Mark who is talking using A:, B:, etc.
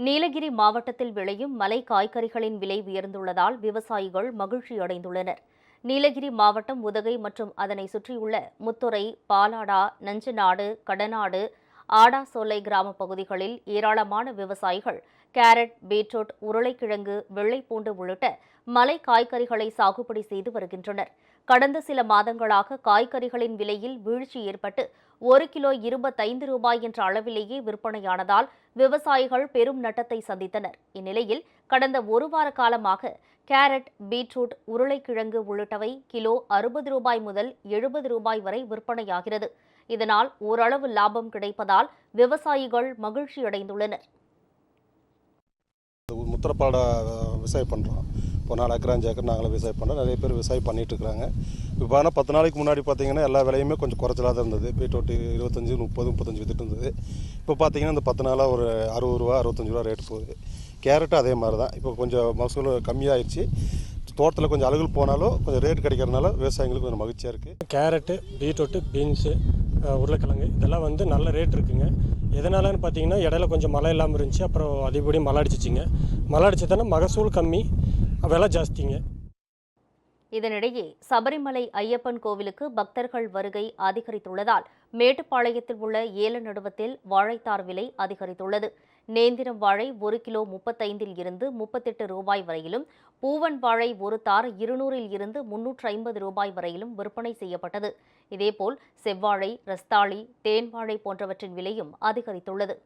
A: நீலகிரி மாவட்டத்தில் விளையும் மலை காய்கறிகளின் விலை உயர்ந்துள்ளதால் விவசாயிகள் மகிழ்ச்சியடைந்துள்ளனர். நீலகிரி மாவட்டம் உதகை மற்றும் அதனை சுற்றியுள்ள முத்துறை, பாலாடா, நஞ்சநாடு, கடநாடு, ஆடாசோலை கிராம பகுதிகளில் ஏராளமான விவசாயிகள் கேரட், பீட்ரூட், உருளைக்கிழங்கு, வெள்ளைப்பூண்டு உள்ளிட்ட மலை காய்கறிகளை சாகுபடி செய்து வருகின்றனர். கடந்த சில மாதங்களாக காய்கறிகளின் விலையில் வீழ்ச்சி ஏற்பட்டு கிலோ ரூபாய் 25 என்ற அளவிலேயே விற்பனையானதால் விவசாயிகள் பெரும் நட்டத்தை சந்தித்தனர். இந்நிலையில் கடந்த ஒரு வார காலமாக கேரட், பீட்ரூட், உருளைக்கிழங்கு உள்ளிட்டவை கிலோ ரூபாய் 60 முதல் ரூபாய் 70 வரை விற்பனையாகிறது. இதனால் ஓரளவு லாபம் கிடைப்பதால் விவசாயிகள் மகிழ்ச்சியடைந்துள்ளனர்.
B: முத்திரப்பாட விவசாயம் பண்ணுறோம். இப்போ 4 ஏக்கர் 5 ஏக்கர் நாங்களும் விவசாயம் பண்ணுறோம். நிறைய பேர் விவசாயம் பண்ணிட்டு இருக்கிறாங்க. இப்போ ஆனால் 10 நாளைக்கு முன்னாடி பார்த்தீங்கன்னா எல்லா விலையுமே கொஞ்சம் குறைச்சலாக தான் இருந்தது. பீட்ரூட் 25, 30, 35 வித்துட்டு இருந்தது. இப்போ பார்த்தீங்கன்னா இந்த 10 நாளாக ஒரு ரூ. 60, 65 ரேட் போகுது. கேரட்டும் அதே மாதிரி தான். இப்போ கொஞ்சம் மகசூல் கம்மியாகிடுச்சு. தோட்டத்தில் கொஞ்சம் அழுகல் போனாலும் கொஞ்சம் ரேட் கிடைக்கிறதுனால விவசாயிகளுக்கு கொஞ்சம் மகிழ்ச்சியாக இருக்குது.
C: கேரட்டு, பீட்ரூட்டு, பீன்ஸு, உருளைக்கிழங்கு இதெல்லாம் நல்ல ரேட் இருக்குங்க. எதனாலன்னு பார்த்தீங்கன்னா இடையில கொஞ்சம் மழை இல்லாமல் இருந்துச்சு. அப்புறம் அதிகப்படியும் மழை அடிச்சிச்சிங்க. மழை அடிச்சதானே மகசூல் கம்மி, விலை ஜாஸ்திங்க.
A: இதனிடையே சபரிமலை ஐயப்பன் கோவிலுக்கு பக்தர்கள் வருகை அதிகரித்துள்ளதால் மேட்டுப்பாளையத்தில் உள்ள ஏலநடுவத்தில் வாழைத்தார் விலை அதிகரித்துள்ளது. நேந்திரம் வாழை 1 கிலோ 35 இருந்து 38 ரூபாய் வரையிலும், பூவன் வாழை ஒரு தார் 200 இருந்து 350 ரூபாய் வரையிலும் விற்பனை செய்யப்பட்டது. இதேபோல் செவ்வாழை, ரஸ்தாளி, தேன் வாழை போன்றவற்றின் விலையும் அதிகரித்துள்ளது.